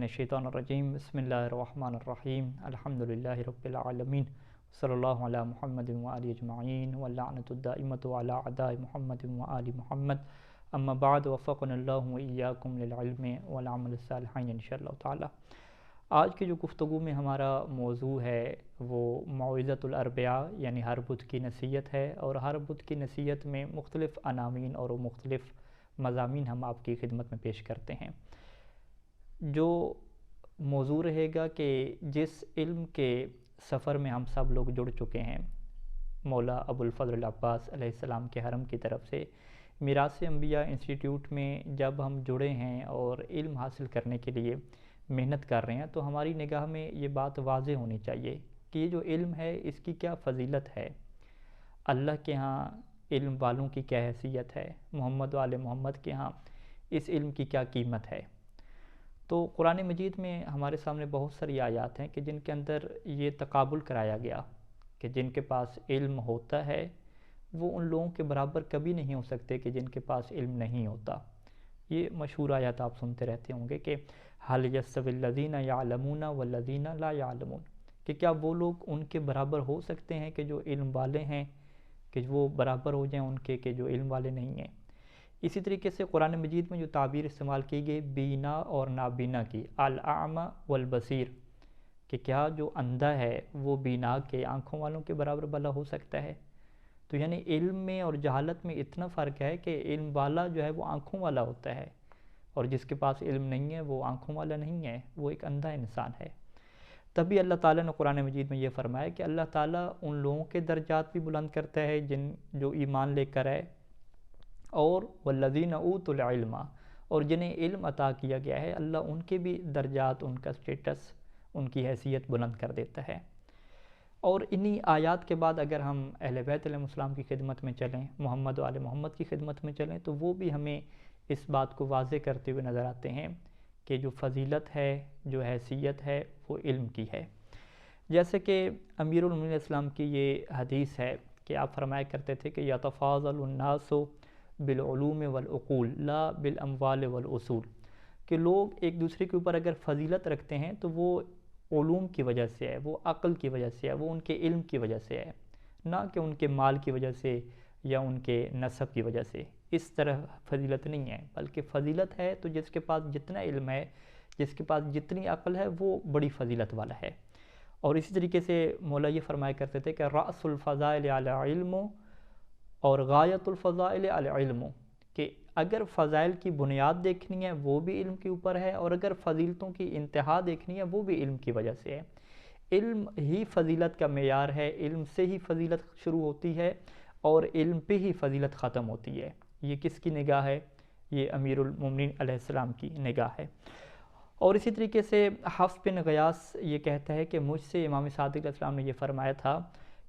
من الشیطان الرجیم بسم اللہ الرحمن الرحیم الحمدللہ رب العالمین صلی اللہ علی محمد وآلہ اجمعین واللعنۃ الدائمۃ علی اعداء محمد وآل محمد اما بعد وفقنا اللہ وإیاکم للعلم والعمل الصالح انشاءاللہ تعالی۔ آج کی جو گفتگو میں ہمارا موضوع ہے وہ موعظۃ الاربعاء یعنی ہر بدھ کی نصیحت ہے، اور ہر بدھ کی نصیحت میں مختلف عناوین اور مختلف مضامین ہم آپ کی خدمت میں پیش کرتے ہیں۔ جو موضوع رہے گا کہ جس علم کے سفر میں ہم سب لوگ جڑ چکے ہیں، مولا ابو الفضل العباس علیہ السلام کے حرم کی طرف سے میراث انبیاء انسٹیٹیوٹ میں جب ہم جڑے ہیں اور علم حاصل کرنے کے لیے محنت کر رہے ہیں، تو ہماری نگاہ میں یہ بات واضح ہونی چاہیے کہ یہ جو علم ہے اس کی کیا فضیلت ہے، اللہ کے ہاں علم والوں کی کیا حیثیت ہے، محمد و آل محمد کے ہاں اس علم کی کیا قیمت ہے۔ تو قرآن مجید میں ہمارے سامنے بہت ساری آیات ہیں کہ جن کے اندر یہ تقابل کرایا گیا کہ جن کے پاس علم ہوتا ہے وہ ان لوگوں کے برابر کبھی نہیں ہو سکتے کہ جن کے پاس علم نہیں ہوتا۔ یہ مشہور آیات آپ سنتے رہتے ہوں گے کہ هل يستوي الذين يعلمون والذين لا يعلمون، کہ کیا وہ لوگ ان کے برابر ہو سکتے ہیں کہ جو علم والے ہیں، کہ وہ برابر ہو جائیں ان کے کہ جو علم والے نہیں ہیں۔ اسی طریقے سے قرآن مجید میں جو تعبیر استعمال کی گئی بینا اور نابینا کی، الاعمى والبصیر، کہ کیا جو اندھا ہے وہ بینا کے آنکھوں والوں کے برابر بھلا ہو سکتا ہے۔ تو یعنی علم میں اور جہالت میں اتنا فرق ہے کہ علم والا جو ہے وہ آنکھوں والا ہوتا ہے، اور جس کے پاس علم نہیں ہے وہ آنکھوں والا نہیں ہے، وہ ایک اندھا انسان ہے۔ تبھی اللہ تعالیٰ نے قرآن مجید میں یہ فرمایا کہ اللہ تعالیٰ ان لوگوں کے درجات بھی بلند کرتا ہے جو ایمان لے کر آئے، اور والذین اوتوا العلم، اور جنہیں علم عطا کیا گیا ہے اللہ ان کے بھی درجات، ان کا سٹیٹس، ان کی حیثیت بلند کر دیتا ہے۔ اور انہی آیات کے بعد اگر ہم اہل بیت علیہ السلام کی خدمت میں چلیں، محمد و آل محمد کی خدمت میں چلیں، تو وہ بھی ہمیں اس بات کو واضح کرتے ہوئے نظر آتے ہیں کہ جو فضیلت ہے، جو حیثیت ہے، وہ علم کی ہے۔ جیسے کہ امیر المومنین اسلام کی یہ حدیث ہے کہ آپ فرمایا کرتے تھے کہ یتفاضل الناس بالعلوم والعقول لا بالاموال والاصول، کہ لوگ ایک دوسرے کے اوپر اگر فضیلت رکھتے ہیں تو وہ علوم کی وجہ سے ہے، وہ عقل کی وجہ سے ہے، وہ ان کے علم کی وجہ سے ہے، نہ کہ ان کے مال کی وجہ سے یا ان کے نسب کی وجہ سے۔ اس طرح فضیلت نہیں ہے، بلکہ فضیلت ہے تو جس کے پاس جتنا علم ہے، جس کے پاس جتنی عقل ہے، وہ بڑی فضیلت والا ہے۔ اور اسی طریقے سے مولا یہ فرمایا کرتے تھے کہ رأس الفضائل علی علم اور غایت الفضائل علی علم، کہ اگر فضائل کی بنیاد دیکھنی ہے وہ بھی علم کے اوپر ہے، اور اگر فضیلتوں کی انتہا دیکھنی ہے وہ بھی علم کی وجہ سے ہے۔ علم ہی فضیلت کا معیار ہے، علم سے ہی فضیلت شروع ہوتی ہے اور علم پہ ہی فضیلت ختم ہوتی ہے۔ یہ کس کی نگاہ ہے؟ یہ امیر المومنین علیہ السلام کی نگاہ ہے۔ اور اسی طریقے سے حفص بن غیاث یہ کہتا ہے کہ مجھ سے امام صادق علیہ السلام نے یہ فرمایا تھا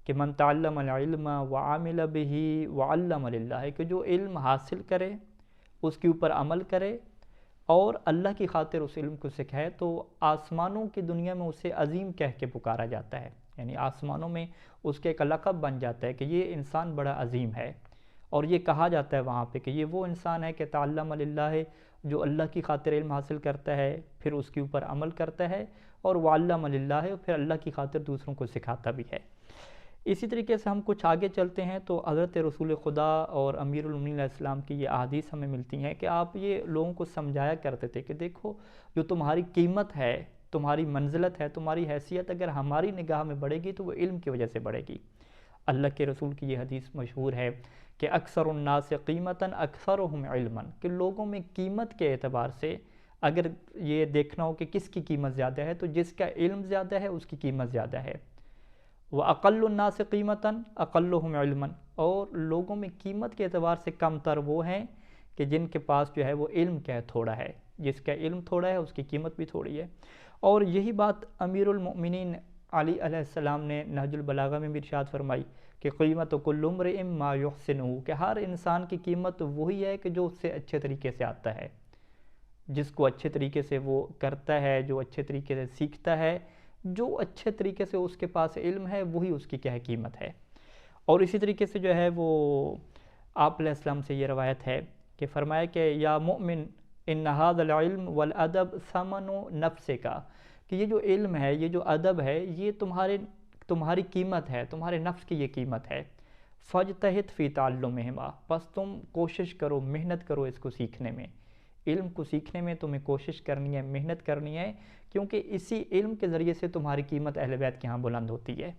کہ من تعلم العلم وعمل به وعلم للہ، کہ جو علم حاصل کرے، اس کے اوپر عمل کرے اور اللہ کی خاطر اس علم کو سکھائے، تو آسمانوں کی دنیا میں اسے عظیم کہہ کے پکارا جاتا ہے، یعنی آسمانوں میں اس کے ایک لقب بن جاتا ہے کہ یہ انسان بڑا عظیم ہے، اور یہ کہا جاتا ہے وہاں پہ کہ یہ وہ انسان ہے کہ تعلم للہ، جو اللہ کی خاطر علم حاصل کرتا ہے، پھر اس کے اوپر عمل کرتا ہے، اور وعلم للہ، پھر اللہ کی خاطر دوسروں کو سکھاتا بھی ہے۔ اسی طریقے سے ہم کچھ آگے چلتے ہیں تو حضرت رسول خدا اور امیر المومنین علیہ السلام کی یہ احادیث ہمیں ملتی ہیں کہ آپ یہ لوگوں کو سمجھایا کرتے تھے کہ دیکھو جو تمہاری قیمت ہے، تمہاری منزلت ہے، تمہاری حیثیت اگر ہماری نگاہ میں بڑھے گی تو وہ علم کی وجہ سے بڑھے گی۔ اللہ کے رسول کی یہ حدیث مشہور ہے کہ اکثر الناس قیمتاً اکثرهم علما، کہ لوگوں میں قیمت کے اعتبار سے اگر یہ دیکھنا ہو کہ کس کی قیمت زیادہ ہے تو جس کا علم زیادہ ہے اس کی قیمت زیادہ ہے۔ وَأَقَلُّ النَّاسِ قِيمَةً أَقَلُّهُمْ عِلْمًا، اور لوگوں میں قیمت کے اعتبار سے کم تر وہ ہیں کہ جن کے پاس جو ہے وہ علم کیا ہے تھوڑا ہے، جس کا علم تھوڑا ہے اس کی قیمت بھی تھوڑی ہے۔ اور یہی بات امیر المؤمنین علی علیہ السلام نے نہج البلاغہ میں بھی ارشاد فرمائی کہ قیمت کل امرئ ما یحسنہ، کہ ہر انسان کی قیمت وہی ہے کہ جو اس سے اچھے طریقے سے آتا ہے، جس کو اچھے طریقے سے وہ کرتا ہے، جو اچھے طریقے سے سیکھتا ہے، جو اچھے طریقے سے اس کے پاس علم ہے وہی اس کی کیا قیمت ہے۔ اور اسی طریقے سے جو ہے وہ آپ علیہ السلام سے یہ روایت ہے کہ فرمایا کہ یا مؤمن ان ھذا العلم والادب ثمن نفسک، کہ یہ جو علم ہے، یہ جو ادب ہے، یہ تمہاری قیمت ہے، تمہارے نفس کی یہ قیمت ہے. فاجتہد فی تعلمہما، بس تم کوشش کرو، محنت کرو اس کو سیکھنے میں. علم کو سیکھنے میں تمہیں کوشش کرنی ہے، محنت کرنی ہے، کیونکہ اسی علم کے ذریعے سے تمہاری قیمت اہل بیت کے ہاں بلند ہوتی ہے.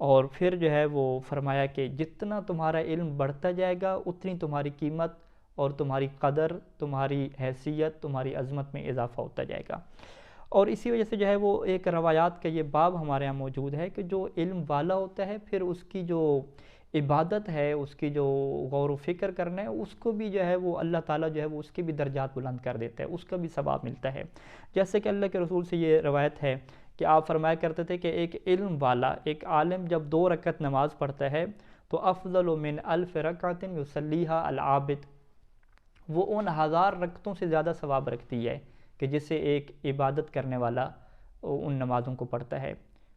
اور پھر جو ہے وہ فرمایا کہ جتنا تمہارا علم بڑھتا جائے گا اتنی تمہاری قیمت اور تمہاری قدر، تمہاری حیثیت، تمہاری عظمت میں اضافہ ہوتا جائے گا. اور اسی وجہ سے جو ہے وہ ایک روایات کا یہ باب ہمارے یہاں موجود ہے کہ جو علم والا ہوتا ہے پھر اس کی جو عبادت ہے، اس کی جو غور و فکر کرنا ہے، اس کو بھی جو ہے وہ اللہ تعالیٰ جو ہے وہ اس کے بھی درجات بلند کر دیتا ہے، اس کا بھی ثواب ملتا ہے. جیسے کہ اللہ کے رسول سے یہ روایت ہے کہ آپ فرمایا کرتے تھے کہ ایک علم والا، ایک عالم جب 2 رکعت نماز پڑھتا ہے تو افضل من 1000 رکعت یصلیھا العابد، وہ ان 1000 رکعتوں سے زیادہ ثواب رکھتی ہے کہ جس سے ایک عبادت کرنے والا ان نمازوں کو پڑھتا ہے.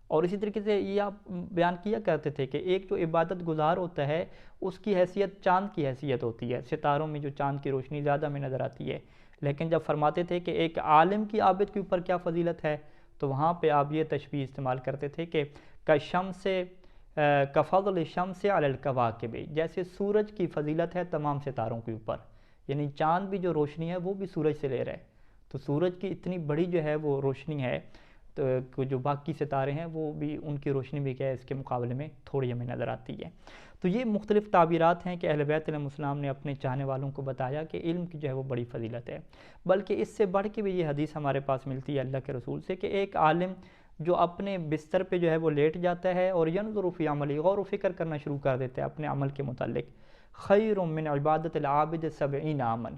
اور اسی طریقے سے یہ آپ بیان کیا کرتے تھے کہ ایک جو عبادت گزار ہوتا ہے اس کی حیثیت چاند کی حیثیت ہوتی ہے، ستاروں میں جو چاند کی روشنی زیادہ میں نظر آتی ہے. لیکن جب فرماتے تھے کہ ایک عالم کی عابد کے اوپر کیا فضیلت ہے، تو وہاں پہ آپ یہ تشبیہ استعمال کرتے تھے کہ کالشمس کفضل الشمس علی الکواکب، جیسے سورج کی فضیلت ہے تمام ستاروں کے اوپر. یعنی چاند بھی جو روشنی ہے وہ بھی سورج سے لے رہا ہے، تو سورج کی اتنی بڑی جو ہے وہ روشنی ہے، تو جو باقی ستارے ہیں وہ بھی ان کی روشنی بھی کیا ہے اس کے مقابلے میں تھوڑی ہمیں نظر آتی ہے. تو یہ مختلف تعبیرات ہیں کہ اہل بیت علیہ السلام نے اپنے چاہنے والوں کو بتایا کہ علم کی جو ہے وہ بڑی فضیلت ہے. بلکہ اس سے بڑھ کے بھی یہ حدیث ہمارے پاس ملتی ہے اللہ کے رسول سے کہ ایک عالم جو اپنے بستر پہ جو ہے وہ لیٹ جاتا ہے اور ینظر فی عملی، غور و فکر کرنا شروع کر دیتا ہے اپنے عمل کے متعلق، خیر من عبادت العابد 70 عاما،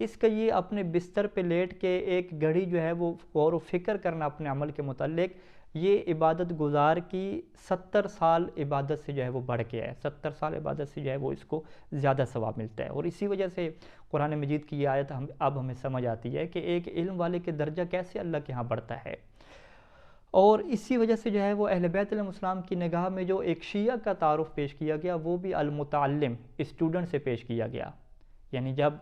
اس کا یہ اپنے بستر پہ لیٹ کے ایک گھڑی جو ہے وہ غور و فکر کرنا اپنے عمل کے متعلق، یہ عبادت گزار کی 70 سال عبادت سے جو ہے وہ بڑھ کے ہے، 70 سال عبادت سے جو ہے وہ اس کو زیادہ ثواب ملتا ہے. اور اسی وجہ سے قرآن مجید کی یہ آیت اب ہمیں سمجھ آتی ہے کہ ایک علم والے کے درجہ کیسے اللہ کے ہاں بڑھتا ہے. اور اسی وجہ سے جو ہے وہ اہل بیت علیہ السلام کی نگاہ میں جو ایک شیعہ کا تعارف پیش کیا گیا وہ بھی المتعلم، اسٹوڈنٹ سے پیش کیا گیا. یعنی جب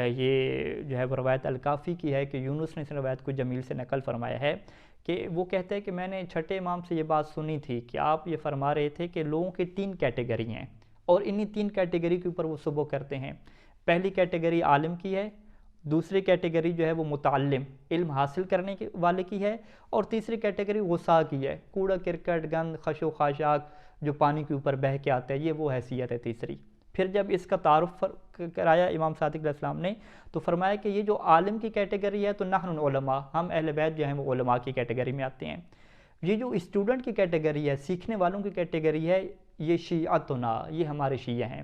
یہ جو ہے وہ روایت الکافی کی ہے کہ یونس نے اس روایت کو جمیل سے نقل فرمایا ہے کہ وہ کہتے ہیں کہ میں نے چھٹے امام سے یہ بات سنی تھی کہ آپ یہ فرما رہے تھے کہ لوگوں کی 3 کیٹیگری ہیں اور انہی 3 کیٹیگری کے اوپر وہ صبح کرتے ہیں. پہلی کیٹیگری عالم کی ہے، دوسری کیٹیگری جو ہے وہ متعلم، علم حاصل کرنے والے کی ہے، اور تیسری کیٹیگری غصہ کی ہے، کوڑا کرکٹ گند خش و خاشاک جو پانی کے اوپر بہہ کے آتا ہے، یہ وہ حیثیت ہے تیسری. پھر جب اس کا تعارف کرایا امام صادق علیہ السلام نے تو فرمایا کہ یہ جو عالم کی کیٹیگری ہے تو نحن علماء، ہم اہل بیت جو ہیں وہ علماء کی کیٹیگری میں آتے ہیں. یہ جو اسٹوڈنٹ کی کیٹیگری ہے، سیکھنے والوں کی کیٹیگری ہے، یہ شیعتنا، یہ ہمارے شیعہ ہیں.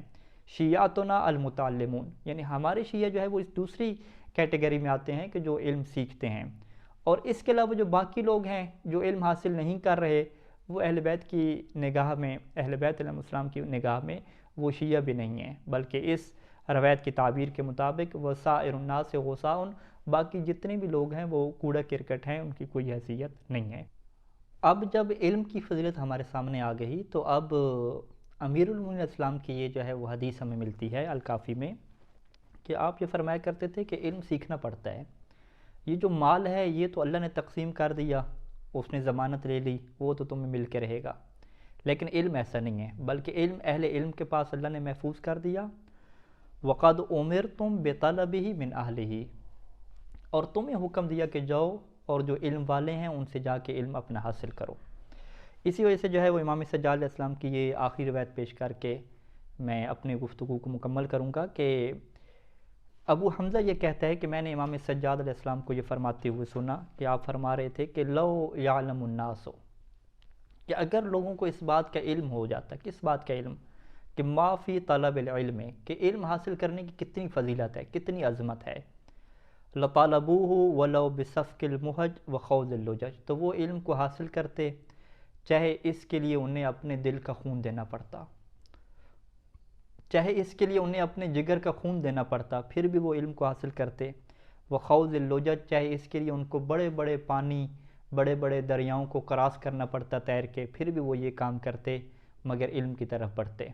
شیعتنا المتعلمون، یعنی ہمارے شیعہ جو ہے وہ اس دوسری کیٹیگری میں آتے ہیں کہ جو علم سیکھتے ہیں. اور اس کے علاوہ جو باقی لوگ ہیں جو علم حاصل نہیں کر رہے، وہ اہل بیت کی نگاہ میں، اہل بیت علیہ السلام کی نگاہ میں وہ شیعہ بھی نہیں ہیں، بلکہ اس روایت کی تعبیر کے مطابق وسائر الناس غثاء، باقی جتنے بھی لوگ ہیں وہ کوڑا کرکٹ ہیں، ان کی کوئی حیثیت نہیں ہے. اب جب علم کی فضیلت ہمارے سامنے آ گئی تو اب امیر المومنین اسلام کی یہ جو ہے وہ حدیث ہمیں ملتی ہے الکافی میں کہ آپ یہ فرمایا کرتے تھے کہ علم سیکھنا پڑتا ہے. یہ جو مال ہے یہ تو اللہ نے تقسیم کر دیا، اس نے ضمانت لے لی، وہ تو تمہیں مل کے رہے گا. لیکن علم ایسا نہیں ہے، بلکہ علم اہل علم کے پاس اللہ نے محفوظ کر دیا. وَقَدْ أُمِرْتُمْ بِطَلَبِهِ مِنْ أَهْلِهِ، اور تمہیں حکم دیا کہ جاؤ اور جو علم والے ہیں ان سے جا کے علم اپنا حاصل کرو. اسی وجہ سے جو ہے وہ امام سجاد علیہ السلام کی یہ آخری روایت پیش کر کے میں اپنی گفتگو کو مکمل کروں گا کہ ابو حمزہ یہ کہتا ہے کہ میں نے امام سجاد علیہ السلام کو یہ فرماتے ہوئے سنا کہ آپ فرما رہے تھے کہ لو یعلم الناس، کہ اگر لوگوں کو اس بات کا علم ہو جاتا، کس بات کا علم، کہ ما فی طلب العلم، کہ علم حاصل کرنے کی کتنی فضیلت ہے، کتنی عظمت ہے، لطالبوہ ولو بسفک المہج وخوض اللجج، تو وہ علم کو حاصل کرتے چاہے اس کے لیے انہیں اپنے دل کا خون دینا پڑتا، چاہے اس کے لیے انہیں اپنے جگر کا خون دینا پڑتا، پھر بھی وہ علم کو حاصل کرتے. وخوض اللجج، چاہے اس کے لیے ان کو بڑے بڑے پانی، بڑے بڑے دریاؤں کو کراس کرنا پڑتا تیر کے، پھر بھی وہ یہ کام کرتے مگر علم کی طرف بڑھتے.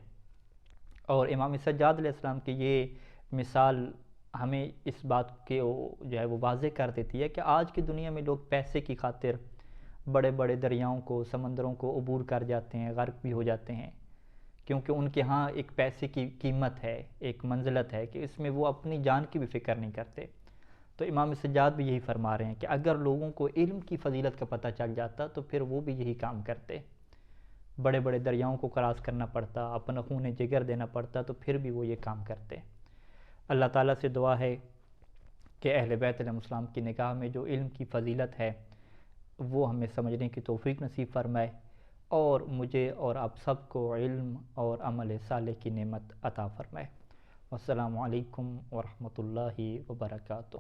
اور امام سجاد علیہ السلام کی یہ مثال ہمیں اس بات کے جو ہے وہ واضح کر دیتی ہے کہ آج کی دنیا میں لوگ پیسے کی خاطر بڑے بڑے دریاؤں کو، سمندروں کو عبور کر جاتے ہیں، غرق بھی ہو جاتے ہیں، کیونکہ ان کے ہاں ایک پیسے کی قیمت ہے، ایک منزلت ہے کہ اس میں وہ اپنی جان کی بھی فکر نہیں کرتے۔ تو امام سجاد بھی یہی فرما رہے ہیں کہ اگر لوگوں کو علم کی فضیلت کا پتہ چل جاتا تو پھر وہ بھی یہی کام کرتے، بڑے بڑے دریاؤں کو کراس کرنا پڑتا، اپنا خون جگر دینا پڑتا، تو پھر بھی وہ یہ کام کرتے۔ اللہ تعالیٰ سے دعا ہے کہ اہل بیت علیہ السلام کی نگاہ میں جو علم کی فضیلت ہے وہ ہمیں سمجھنے کی توفیق نصیب فرمائے، اور مجھے اور آپ سب کو علم اور عمل صالح کی نعمت عطا فرمائے۔ والسلام علیکم ورحمۃ اللہ وبرکاتہ۔